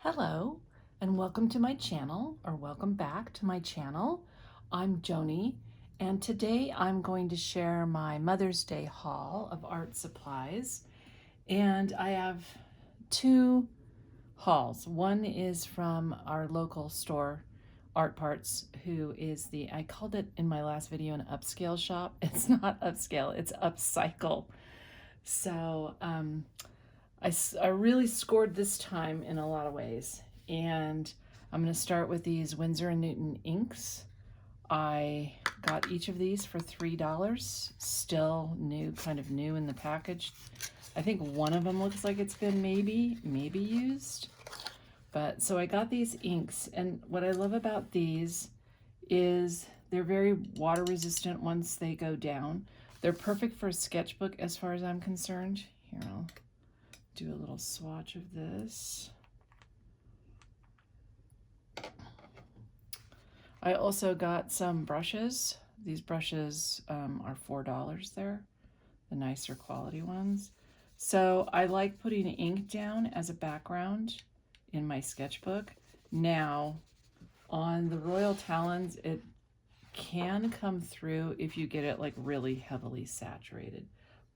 Hello and welcome to my channel, or welcome back to my channel. I'm Joni, and today I'm going to share my Mother's Day haul of art supplies. And I have two hauls. One is from our local store, Art Parts, who is I called it in my last video an upscale shop. It's not upscale, it's upcycle. So I really scored this time in a lot of ways, and I'm going to start with these Winsor and Newton inks. I got each of these for $3, still new, kind of new in the package. I think one of them looks like it's been maybe used. But so I got these inks, and what I love about these is they're very water resistant once they go down. They're perfect for a sketchbook as far as I'm concerned. Here, I'll do a little swatch of this. I also got some brushes. These brushes are $4 there, the nicer quality ones. So I like putting ink down as a background in my sketchbook. Now, on the Royal Talons, it can come through if you get it like really heavily saturated.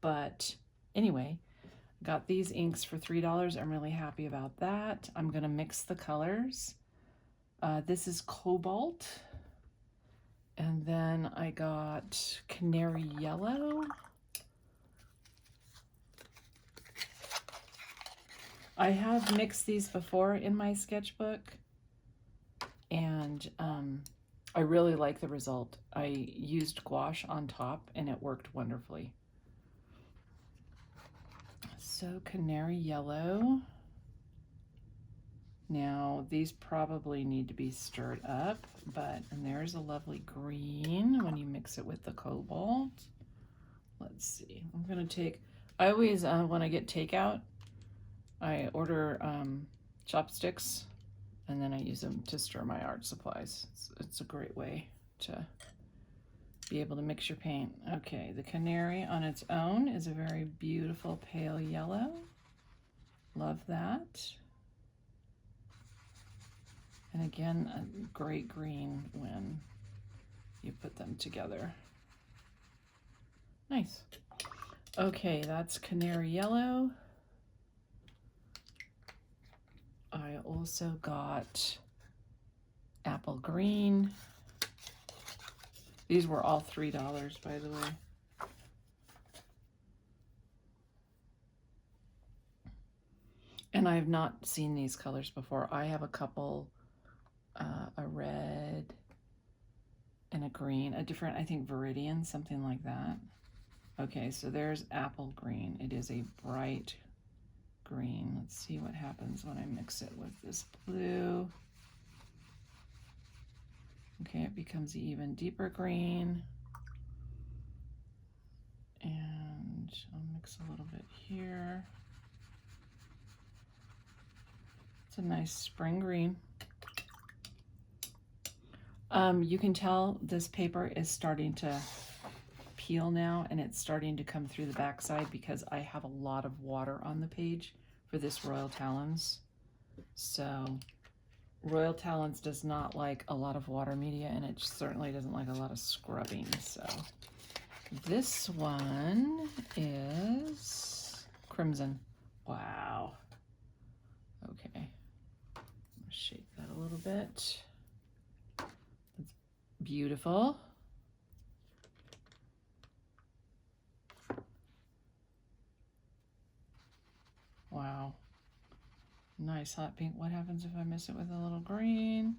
But anyway, got these inks for $3. I'm really happy about that. I'm going to mix the colors. This is cobalt. And then I got canary yellow. I have mixed these before in my sketchbook, and I really like the result. I used gouache on top and it worked wonderfully. So canary yellow. Now these probably need to be stirred up, and there's a lovely green when you mix it with the cobalt. Let's see, I'm gonna take, I always, when I get takeout, I order chopsticks, and then I use them to stir my art supplies. It's a great way to be able to mix your paint. Okay, the canary on its own is a very beautiful pale yellow. Love that. And again, a great green when you put them together. Nice. Okay, that's canary yellow. I also got apple green. These were all $3, by the way. And I have not seen these colors before. I have a couple, a red and a green, a different, I think, Viridian, something like that. Okay, so there's apple green. It is a bright green. Let's see what happens when I mix it with this blue. Okay, it becomes an even deeper green. And I'll mix a little bit here. It's a nice spring green. You can tell this paper is starting to peel now, and it's starting to come through the backside because I have a lot of water on the page for this Royal Talons. So Royal Talons does not like a lot of water media, and it certainly doesn't like a lot of scrubbing. So this one is crimson. Wow. Okay. Shake that a little bit. That's beautiful. Wow. Nice hot pink. What happens if I mix it with a little green?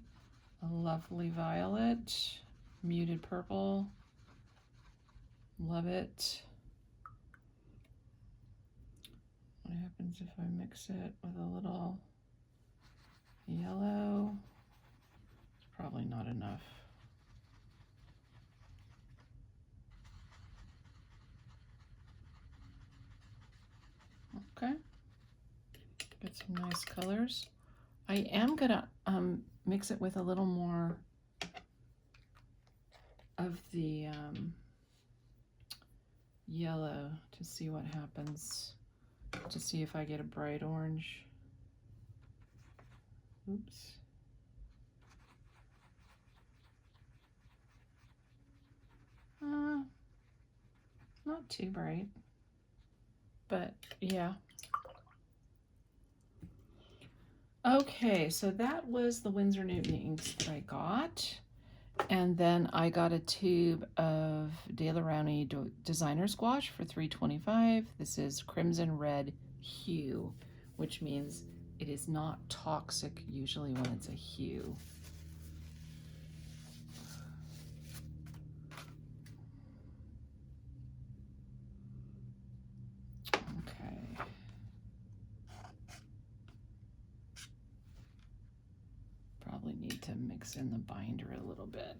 A lovely violet, muted purple. Love it. What happens if I mix it with a little yellow? It's probably not enough. Okay. Get some nice colors. I am gonna mix it with a little more of the yellow to see what happens, to see if I get a bright orange. Oops. Not too bright, but yeah. Okay, so that was the Winsor and Newton inks that I got. And then I got a tube of De La Rowney Designer Squash for $3.25. This is Crimson Red Hue, which means it is not toxic usually when it's a hue. Okay. Probably need to mix in the binder a little bit.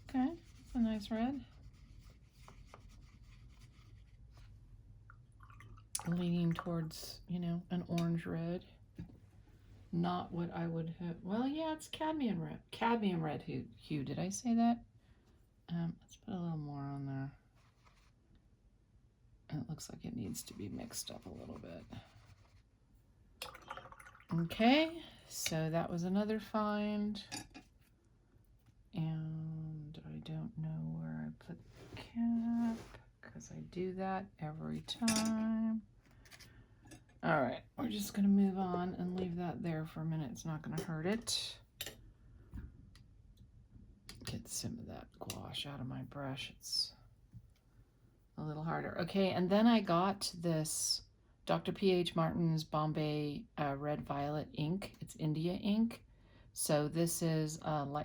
Okay, it's a nice red. Leaning towards, you know, an orange red. Not what I would have. Well, yeah, it's cadmium red. Cadmium red hue. Did I say that? Let's put a little more on there. And it looks like it needs to be mixed up a little bit. Okay, so that was another find. And I don't know where I put the cap because I do that every time. All right, we're just gonna move on and leave that there for a minute. It's not gonna hurt it. Get some of that gouache out of my brush. It's a little harder. Okay, and then I got this Dr. P.H. Martin's Bombay Red Violet ink. It's India ink. So this is,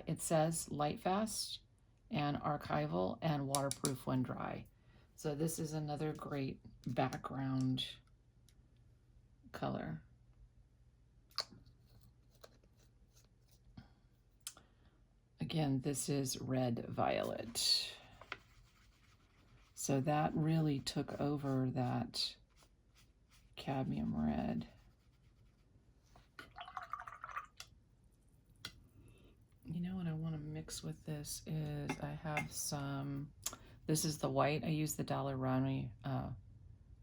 it says lightfast and archival and waterproof when dry. So this is another great background color. Again, this is red violet. So that really took over that cadmium red. You know what I want to mix with this is I have some, this is the white. I use the De La Rowney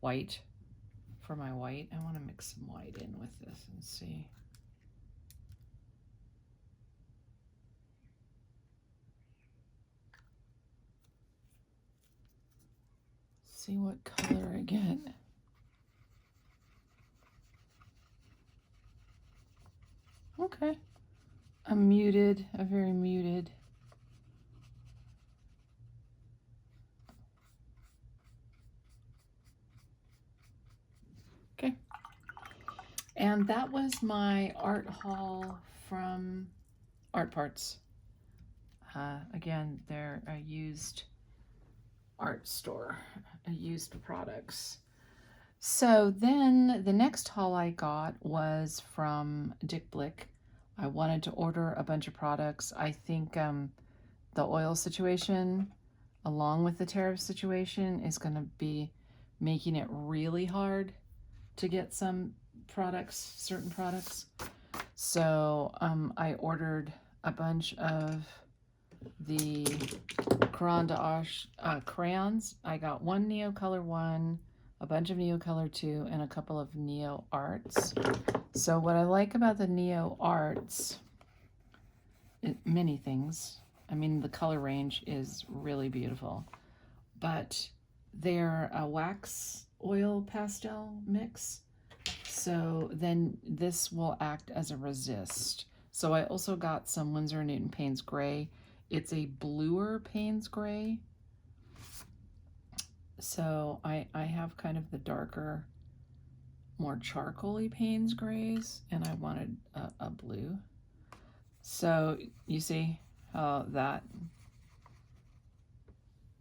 white for my white. I want to mix some white in with this and see. See what color I get. Okay. A very muted. Okay. And that was my art haul from Art Parts. Again, they're a used art store, used products. So then the next haul I got was from Dick Blick. I wanted to order a bunch of products. I think the oil situation along with the tariff situation is going to be making it really hard to get some products, certain products. So I ordered a bunch of the Caran d'Ache crayons. I got one Neocolor 1, a bunch of Neocolor 2, and a couple of Neoarts. So what I like about the Neoarts, many things. I mean, the color range is really beautiful, but they're a wax oil pastel mix. So then this will act as a resist. So I also got some Winsor and Newton Payne's Gray. It's a bluer Payne's Gray. So I have kind of the darker, more charcoaly Payne's Grays, and I wanted a blue. So you see how that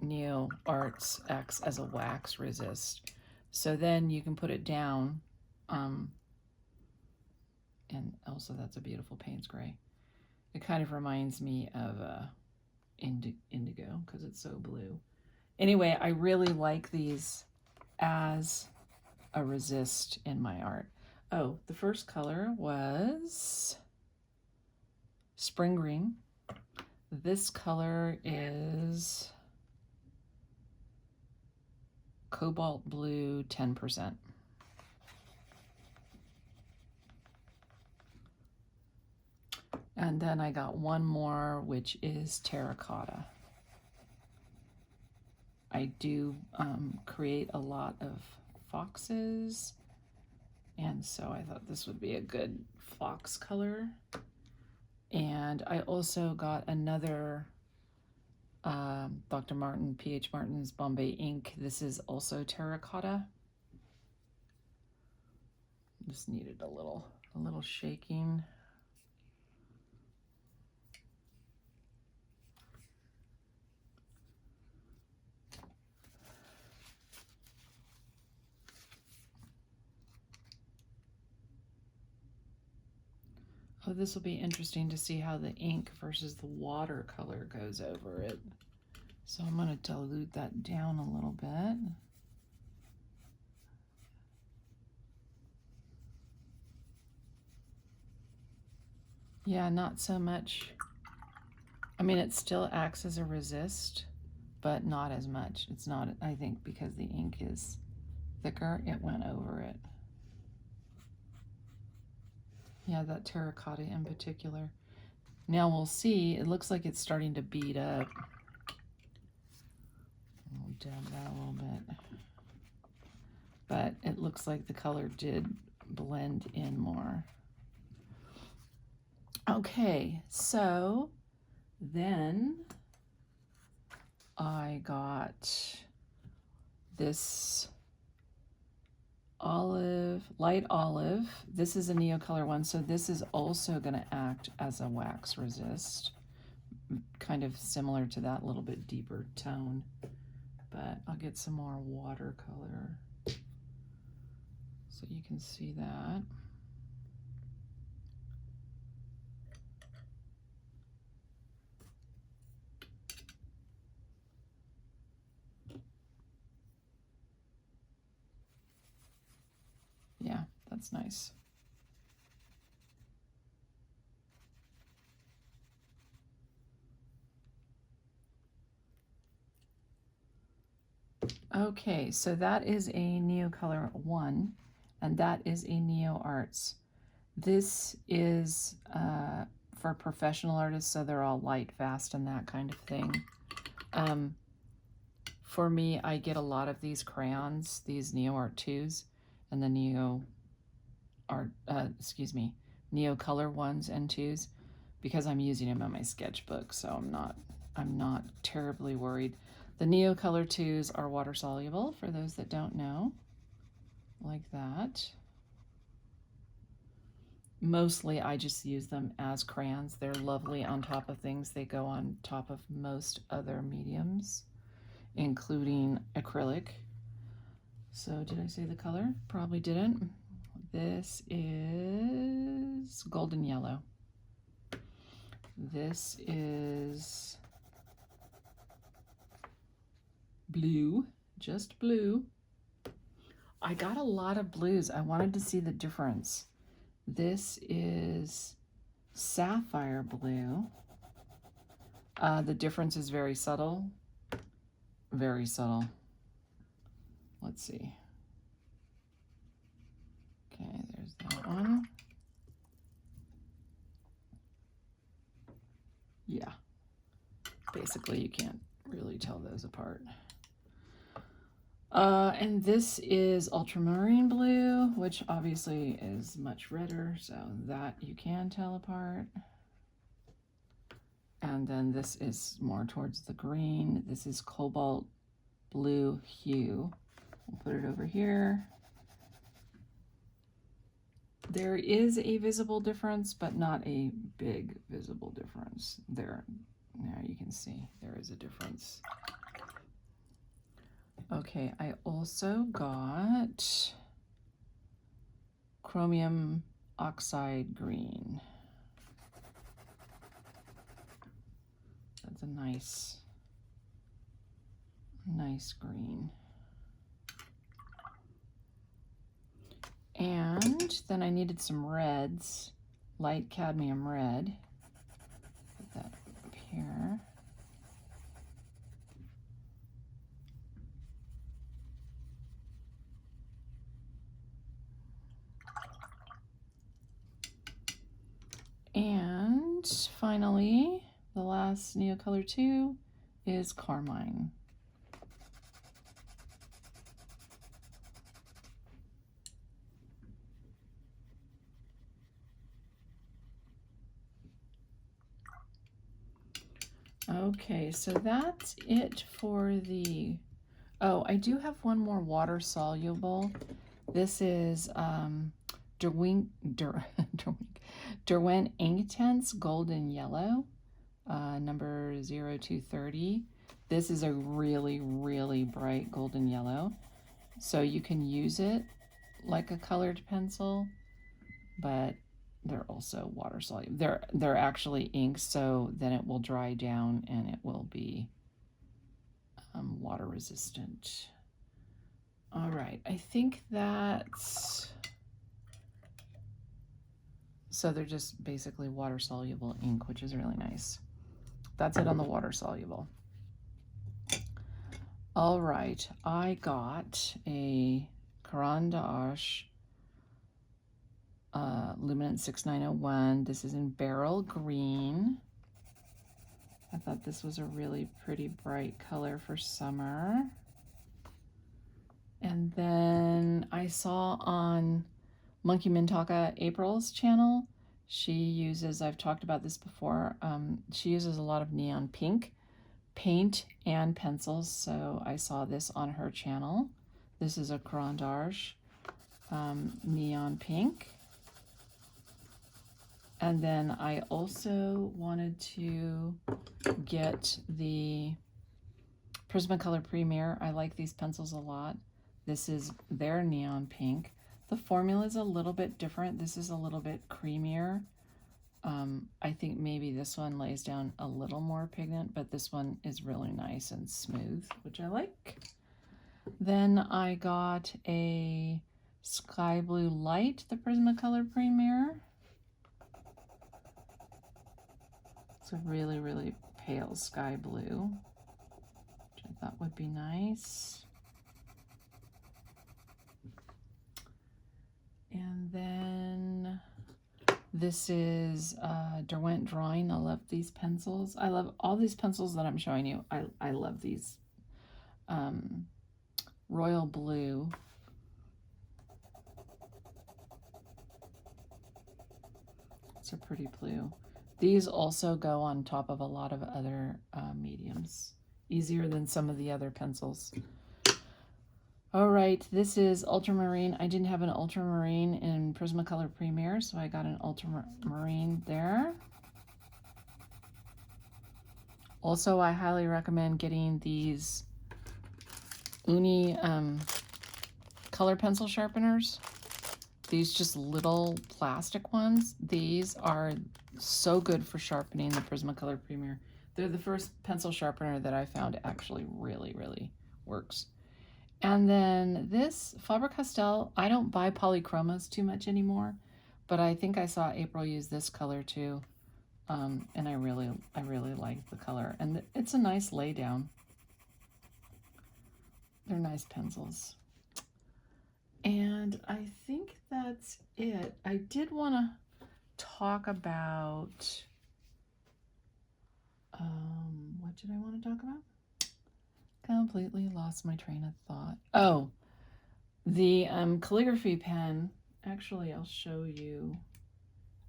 Neoarts acts as a wax resist. So then you can put it down, and also that's a beautiful Payne's Gray. It kind of reminds me of indigo because it's so blue. Anyway, I really like these as a resist in my art. Oh, the first color was Spring Green. This color is Cobalt Blue 10%. And then I got one more, which is terracotta. I do create a lot of foxes, and so I thought this would be a good fox color. And I also got another Dr. Martin, P.H. Martin's Bombay ink. This is also terracotta. Just needed a little shaking. Oh, this will be interesting to see how the ink versus the watercolor goes over it. So I'm going to dilute that down a little bit. Yeah, not so much. I mean, it still acts as a resist, but not as much. It's not, I think, because the ink is thicker, it went over it. Yeah, that terracotta in particular. Now we'll see, it looks like it's starting to bead up. I'll dab that a little bit. But it looks like the color did blend in more. Okay, so then I got this light olive. This is a Neocolor one, so this is also going to act as a wax resist, kind of similar to that, little bit deeper tone. But I'll get some more watercolor so you can see that. Yeah, that's nice. Okay, so that is a Neocolor 1, and that is a Neoarts. This is for professional artists, so they're all light fast and that kind of thing. For me, I get a lot of these crayons, these Neoart 2s, and the Neocolor 1s and 2s, because I'm using them in my sketchbook, so I'm not terribly worried. The Neocolor 2s are water soluble, for those that don't know, like that. Mostly I just use them as crayons. They're lovely on top of things. They go on top of most other mediums, including acrylic. So did I say the color? Probably didn't. This is golden yellow. This is blue, just blue. I got a lot of blues. I wanted to see the difference. This is sapphire blue. The difference is very subtle. Very subtle. Let's see. Okay, there's that one. Yeah. Basically, you can't really tell those apart. And this is ultramarine blue, which obviously is much redder, so that you can tell apart. And then this is more towards the green. This is cobalt blue hue. We'll put it over here. There is a visible difference, but not a big visible difference. There you can see there is a difference. Okay, I also got chromium oxide green. That's a nice green. And then I needed some reds, light cadmium red. Put that up here. And finally, the last Neocolor 2 is Carmine. Okay, so that's it for the, oh, I do have one more water soluble. This is Derwent Inktense Golden Yellow, number 0230. This is a really, really bright golden yellow. So you can use it like a colored pencil, but they're also water soluble. They're actually inks, so then it will dry down and it will be water resistant. All right, I think that's, so they're just basically water soluble ink, which is really nice. That's it on the water soluble. All right, I got a Caran d'Ache Luminance 6901. This is in Beryl Green. I thought this was a really pretty bright color for summer. And then I saw on Monkey Mintaka April's channel, she uses, I've talked about this before, she uses a lot of neon pink paint and pencils, so I saw this on her channel. This is a Caran d'Ache neon pink. And then I also wanted to get the Prismacolor Premier. I like these pencils a lot. This is their neon pink. The formula is a little bit different. This is a little bit creamier. I think maybe this one lays down a little more pigment, but this one is really nice and smooth, which I like. Then I got a Sky Blue Light, the Prismacolor Premier. It's a really, really pale sky blue, which I thought would be nice. And then this is Derwent Drawing. I love these pencils. I love all these pencils that I'm showing you. I love these. Royal Blue. It's a pretty blue. These also go on top of a lot of other mediums. Easier than some of the other pencils. All right, this is Ultramarine. I didn't have an Ultramarine in Prismacolor Premier, so I got an Ultramarine there. Also, I highly recommend getting these Uni color pencil sharpeners. These just little plastic ones. These are so good for sharpening the Prismacolor Premier. They're the first pencil sharpener that I found actually really, really works. And then this Faber-Castell, I don't buy polychromas too much anymore, but I think I saw April use this color too. And I really like the color. And it's a nice lay down. They're nice pencils. And I think that's it. I did want to talk about, what did I want to talk about? Completely lost my train of thought. Oh, the calligraphy pen. Actually, I'll show you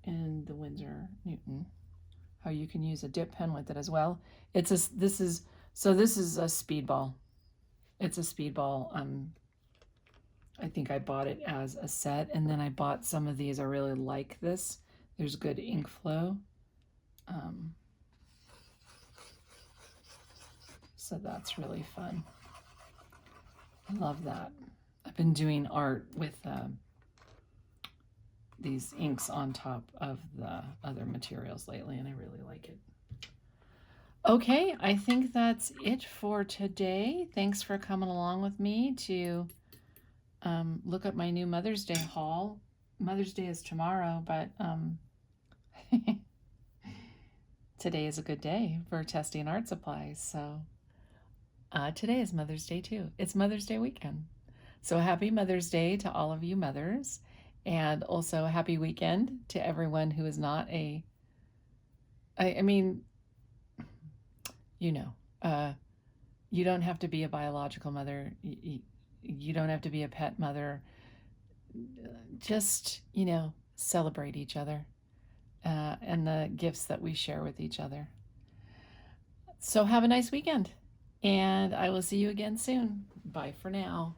in the Winsor Newton how you can use a dip pen with it as well. This is a speedball. It's a speedball. I think I bought it as a set, and then I bought some of these. I really like this. There's good ink flow. So that's really fun. I love that. I've been doing art with these inks on top of the other materials lately, and I really like it. Okay, I think that's it for today. Thanks for coming along with me to look at my new Mother's Day haul. Mother's Day is tomorrow, but today is a good day for testing art supplies. So today is Mother's Day too. It's Mother's Day weekend. So happy Mother's Day to all of you mothers, and also happy weekend to everyone who is not a I mean, you know, you don't have to be a biological mother. You don't have to be a pet mother. Just, celebrate each other and the gifts that we share with each other. So have a nice weekend, and I will see you again soon. Bye for now.